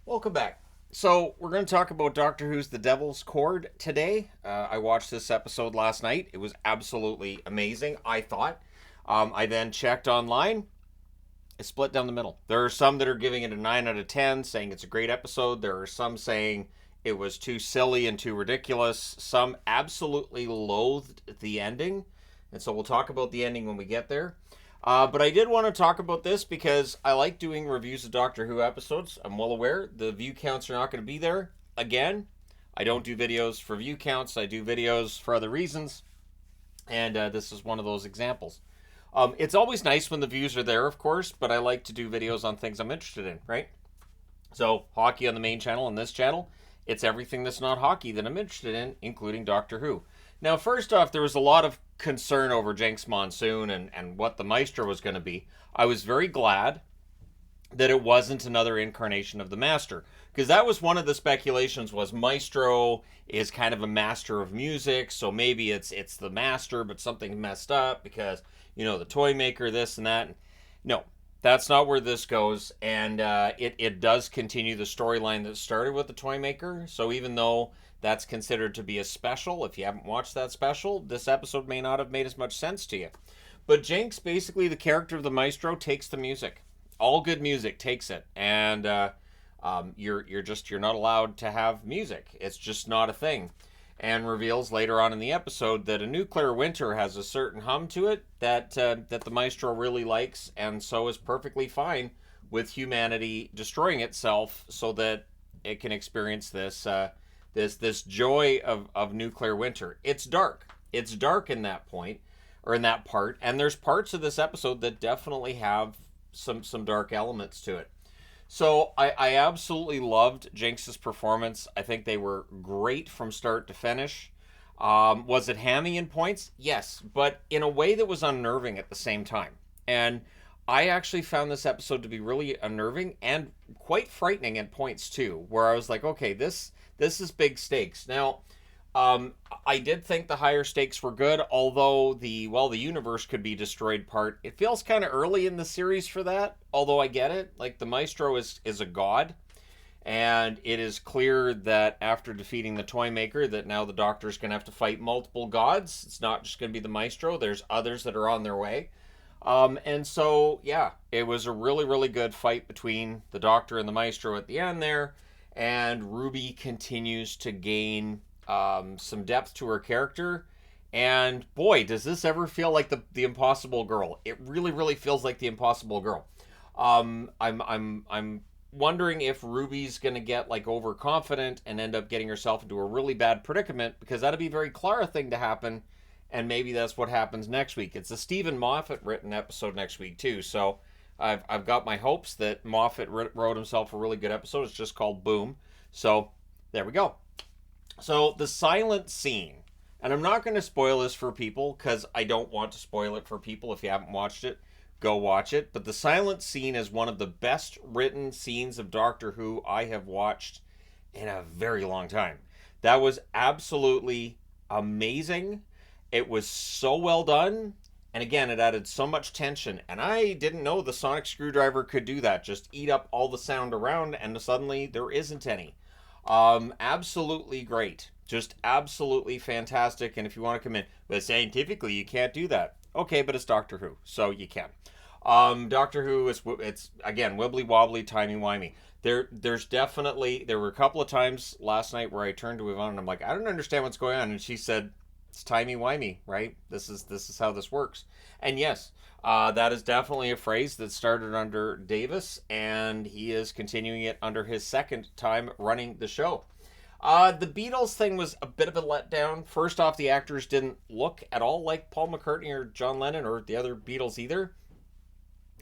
Welcome back. So, we're going to talk about Doctor Who's The Devil's Chord today. I watched this episode last night. It was absolutely amazing, I thought. I then checked online. It's split down the middle. There are some that are giving it a 9 out of 10, saying it's a great episode. There are some saying it was too silly and too ridiculous. Some absolutely loathed the ending. And so we'll talk about the ending when we get there. But I did want to talk about this because I like doing reviews of Doctor Who episodes. I'm well aware the view counts are not going to be there. Again, I don't do videos for view counts, I do videos for other reasons. And this is one of those examples. It's always nice when the views are there, of course, but I like to do videos on things I'm interested in, right? So, hockey on the main channel and this channel, it's everything that's not hockey that I'm interested in, including Doctor Who. Now, first off, there was a lot of concern over Jinx Monsoon and what the Maestro was going to be. I was very glad that it wasn't another incarnation of the Master, because that was one of the speculations, was Maestro is kind of a master of music, so maybe it's the Master, but something messed up because, the toy maker, this and that. No, that's not where this goes, and it does continue the storyline that started with the toy maker. So even though that's considered to be a special, if you haven't watched that special, this episode may not have made as much sense to you. But Jinx, basically the character of the Maestro, takes the music. All good music takes it, and you're not allowed to have music. It's just not a thing. And reveals later on in the episode that a nuclear winter has a certain hum to it that the Maestro really likes, and so is perfectly fine with humanity destroying itself so that it can experience this joy of nuclear winter. It's dark. It's dark in that point, or in that part, and there's parts of this episode that definitely have some dark elements to it. So I absolutely loved Jinx's performance. I think they were great from start to finish. Was it hammy in points? Yes, but in a way that was unnerving at the same time. And I actually found this episode to be really unnerving and quite frightening at points too, where I was like, okay, this is big stakes. Now, I did think the higher stakes were good, although the universe could be destroyed part. It feels kind of early in the series for that, although I get it. Like, the Maestro is a god, and it is clear that after defeating the Toymaker, that now the Doctor's going to have to fight multiple gods. It's not just going to be the Maestro. There's others that are on their way. And so, yeah, it was a really, really good fight between the Doctor and the Maestro at the end there, and Ruby continues to gain some depth to her character. And boy, does this ever feel like the Impossible Girl. It really, really feels like the Impossible Girl. I'm wondering if Ruby's gonna get like overconfident and end up getting herself into a really bad predicament, because that'd be a very Clara thing to happen, and maybe that's what happens next week. It's a Stephen Moffat written episode next week too, so I've got my hopes that Moffat wrote himself a really good episode. It's just called Boom. So there we go. So the silent scene, and I'm not going to spoil this for people because I don't want to spoil it for people. If you haven't watched it, go watch it. But the silent scene is one of the best written scenes of Doctor Who I have watched in a very long time. That was absolutely amazing. It was so well done. And again, it added so much tension. And I didn't know the sonic screwdriver could do that. Just eat up all the sound around, and suddenly there isn't any. Absolutely great. Just absolutely fantastic. And if you want to come in, but scientifically you can't do that. Okay, but it's Doctor Who, so you can. Doctor Who it's again wibbly wobbly, timey wimey. There were a couple of times last night where I turned to Yvonne and I'm like, I don't understand what's going on, and she said, it's timey wimey, right? This is how this works. And yes, that is definitely a phrase that started under Davis, and he is continuing it under his second time running the show. The Beatles thing was a bit of a letdown. First off, the actors didn't look at all like Paul McCartney or John Lennon or the other Beatles either.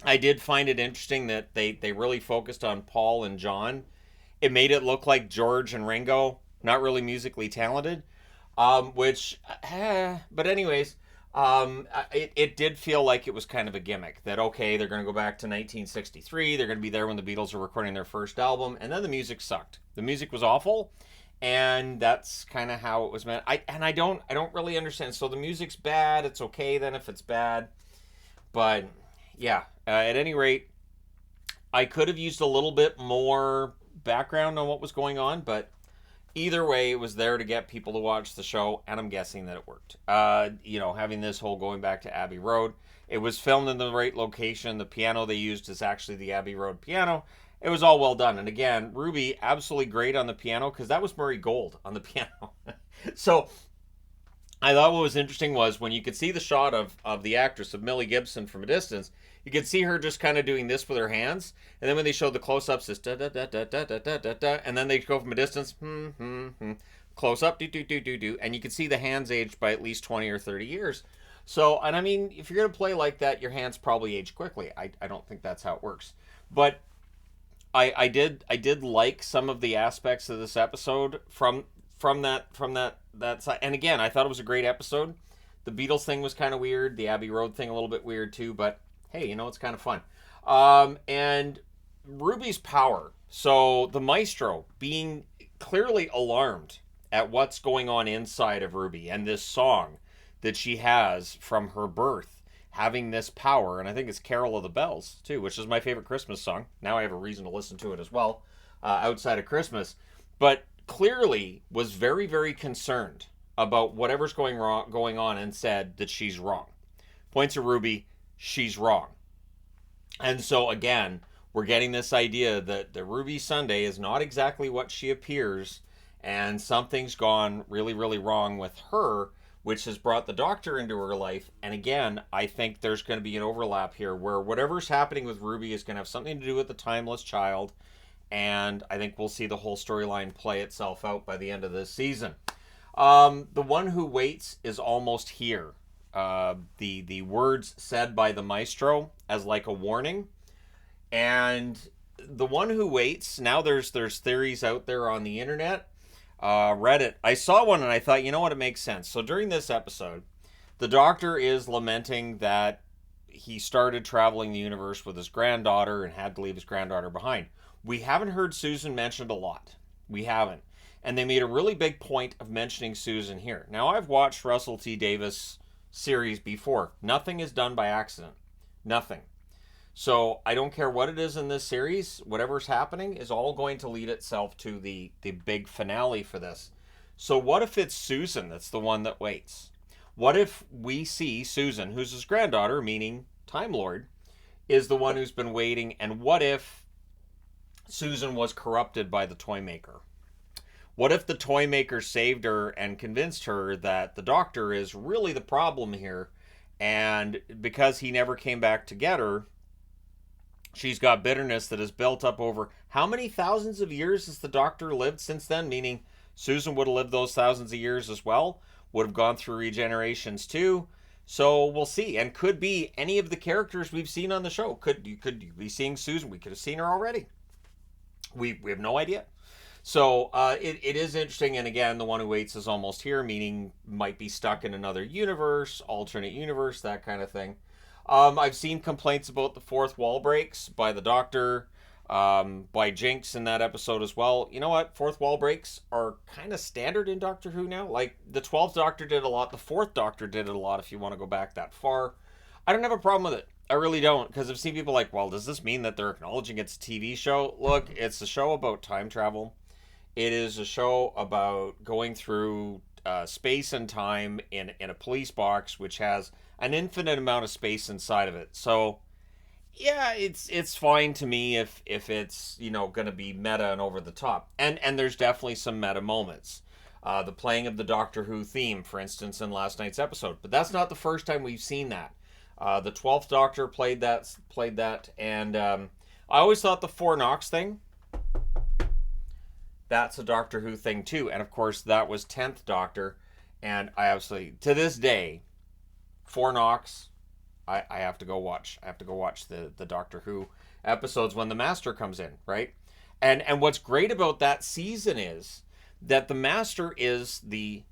I did find it interesting that they really focused on Paul and John. It made it look like George and Ringo, not really musically talented. But anyways, it did feel like it was kind of a gimmick that, okay, they're going to go back to 1963. They're going to be there when the Beatles are recording their first album. And then the music sucked. The music was awful. And that's kind of how it was meant. I don't really understand. So the music's bad. It's okay then if it's bad. But yeah, at any rate, I could have used a little bit more background on what was going on, but either way, it was there to get people to watch the show, and I'm guessing that it worked. Having this whole going back to Abbey Road, it was filmed in the right location. The piano they used is actually the Abbey Road piano. It was all well done. And again, Ruby, absolutely great on the piano, because that was Murray Gold on the piano. So I thought what was interesting was when you could see the shot of the actress, of Millie Gibson, from a distance, you could see her just kind of doing this with her hands. And then when they showed the close-ups, this da da da da da da da da da, and then they go from a distance, close up, do do do do do, and you could see the hands aged by at least 20 or 30 years. So, and I mean, if you're gonna play like that, your hands probably age quickly. I don't think that's how it works. But I did like some of the aspects of this episode from that side. And again, I thought it was a great episode. The Beatles thing was kind of weird. The Abbey Road thing a little bit weird too. But hey, it's kind of fun. And Ruby's power. So the maestro being clearly alarmed at what's going on inside of Ruby, and this song that she has from her birth having this power. And I think it's Carol of the Bells too, which is my favorite Christmas song. Now I have a reason to listen to it as well, outside of Christmas. But clearly was very, very concerned about whatever's going on, and said that she's wrong. Points at Ruby, she's wrong. And so again, we're getting this idea that the Ruby Sunday is not exactly what she appears, and something's gone really, really wrong with her, which has brought the Doctor into her life. And again, I think there's going to be an overlap here where whatever's happening with Ruby is going to have something to do with the timeless child. And I think we'll see the whole storyline play itself out by the end of this season. The One Who Waits is almost here. The words said by the maestro as like a warning. And The One Who Waits, now there's theories out there on the internet. Reddit. I saw one and I thought, you know what, it makes sense. So during this episode, the Doctor is lamenting that he started traveling the universe with his granddaughter and had to leave his granddaughter behind. We haven't heard Susan mentioned a lot. We haven't. And they made a really big point of mentioning Susan here. Now, I've watched Russell T Davies series before. Nothing is done by accident. Nothing. So I don't care what it is in this series. Whatever's happening is all going to lead itself to the big finale for this. So what if it's Susan that's the one that waits? What if we see Susan, who's his granddaughter, meaning Time Lord, is the one who's been waiting? And what if Susan was corrupted by the toy maker? What if the toy maker saved her and convinced her that the Doctor is really the problem here, and because he never came back to get her, she's got bitterness that is built up over how many thousands of years has the Doctor lived since then? Meaning Susan would have lived those thousands of years as well, would have gone through regenerations too. So we'll see, and could be any of the characters we've seen on the show. Could you be seeing Susan? We could have seen her already. We have no idea. So it is interesting, and again, The One Who Waits is almost here, meaning might be stuck in another universe, alternate universe, that kind of thing. I've seen complaints about the fourth wall breaks by the Doctor, by Jinx in that episode as well. You know what? Fourth wall breaks are kind of standard in Doctor Who now. Like, the 12th Doctor did a lot, the 4th Doctor did it a lot, if you want to go back that far. I don't have a problem with it. I really don't, because I've seen people like, well, does this mean that they're acknowledging it's a TV show? Look, it's a show about time travel. It is a show about going through space and time in a police box, which has an infinite amount of space inside of it. So, yeah, it's fine to me if it's, going to be meta and over the top. And there's definitely some meta moments. The playing of the Doctor Who theme, for instance, in last night's episode. But that's not the first time we've seen that. The 12th Doctor played that, and I always thought the Four Knocks thing, that's a Doctor Who thing too. And of course, that was 10th Doctor, and I absolutely, to this day, Four Knocks, I have to go watch. I have to go watch the Doctor Who episodes when the Master comes in, right? And what's great about that season is that the Master is the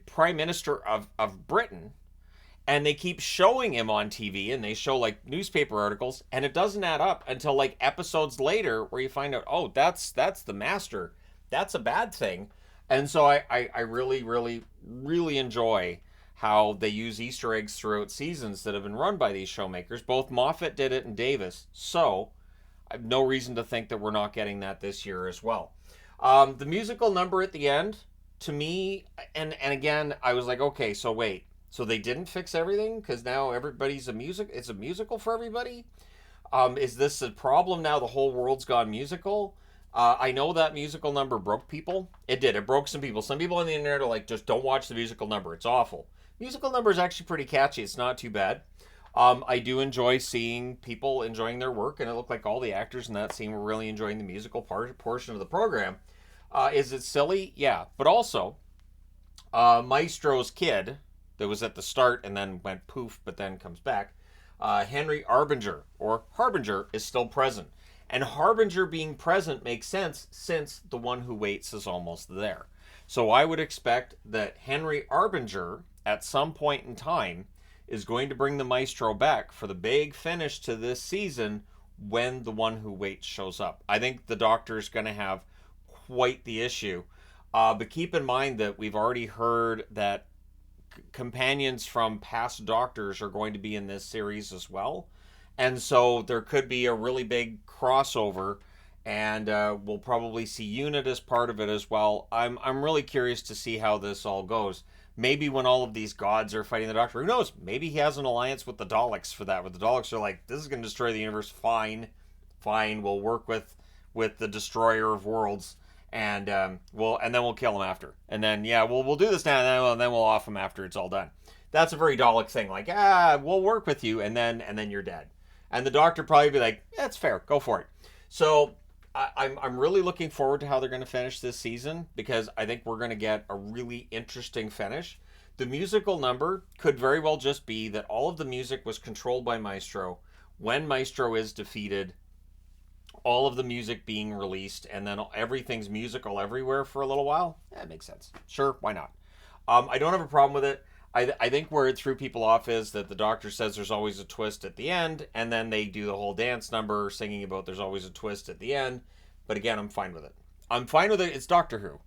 Prime Minister of Britain, and they keep showing him on TV, and they show like newspaper articles, and it doesn't add up until like episodes later where you find out, oh, that's the Master. That's a bad thing. And so I really, really, really enjoy how they use Easter eggs throughout seasons that have been run by these showmakers. Both Moffat did it and Davis. So I have no reason to think that we're not getting that this year as well. The musical number at the end, to me, and again, I was like, okay, so wait, so they didn't fix everything because now everybody's a music. It's a musical for everybody. Is this a problem now? The whole world's gone musical. I know that musical number broke people. It did. It broke some people. Some people on the internet are like, just don't watch the musical number. It's awful. Musical number is actually pretty catchy. It's not too bad. I do enjoy seeing people enjoying their work, and it looked like all the actors in that scene were really enjoying the musical portion of the program. Is it silly? Yeah. But also, Maestro's kid that was at the start and then went poof, but then comes back. Henry Arbinger, or Harbinger, is still present. And Harbinger being present makes sense since the one who waits is almost there. So I would expect that Henry Arbinger, at some point in time, is going to bring the Maestro back for the big finish to this season when the one who waits shows up. I think the Doctor is going to have quite the issue. But keep in mind that we've already heard that companions from past Doctors are going to be in this series as well. And so there could be a really big crossover, and we'll probably see Unit as part of it as well. I'm really curious to see how this all goes. Maybe when all of these gods are fighting the Doctor, who knows? Maybe he has an alliance with the Daleks for that. Where the Daleks are like, this is going to destroy the universe. Fine, we'll work with the Destroyer of Worlds, and then we'll kill him after. And then we'll do this now, and then we'll off him after it's all done. That's a very Dalek thing. Like, we'll work with you, and then you're dead. And the Doctor probably be like, yeah, it's fair, go for it. So I'm really looking forward to how they're going to finish this season, because I think we're going to get a really interesting finish. The musical number could very well just be that all of the music was controlled by Maestro. When Maestro is defeated, all of the music being released, and then everything's musical everywhere for a little while. That makes sense. Sure, why not? I don't have a problem with it. I think where it threw people off is that the Doctor says there's always a twist at the end, and then they do the whole dance number singing about there's always a twist at the end. But again, I'm fine with it. I'm fine with it. It's Doctor Who.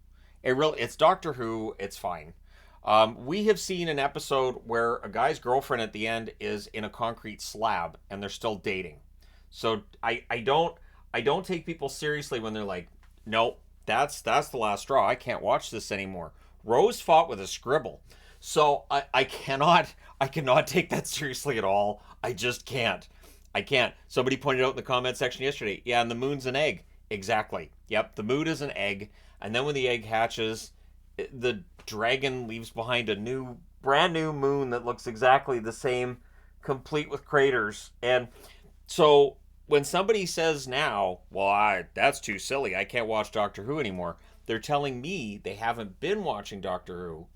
It's Doctor Who. It's fine. We have seen an episode where a guy's girlfriend at the end is in a concrete slab, and they're still dating. So I don't take people seriously when they're like, nope, that's the last straw. I can't watch this anymore. Rose fought with a scribble. So I cannot take that seriously at all. I just can't. I can't. Somebody pointed out in the comment section yesterday, yeah, and the moon's an egg. Exactly. Yep, the moon is an egg. And then when the egg hatches, the dragon leaves behind a brand new moon that looks exactly the same, complete with craters. And so when somebody says now, well, that's too silly, I can't watch Doctor Who anymore, they're telling me they haven't been watching Doctor Who.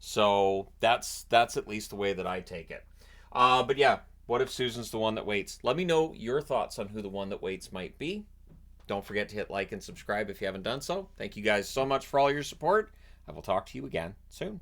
So that's at least the way that I take it. But yeah, what if Susan's the one that waits? Let me know your thoughts on who the one that waits might be. Don't forget to hit like and subscribe if you haven't done so. Thank you guys so much for all your support. I will talk to you again soon.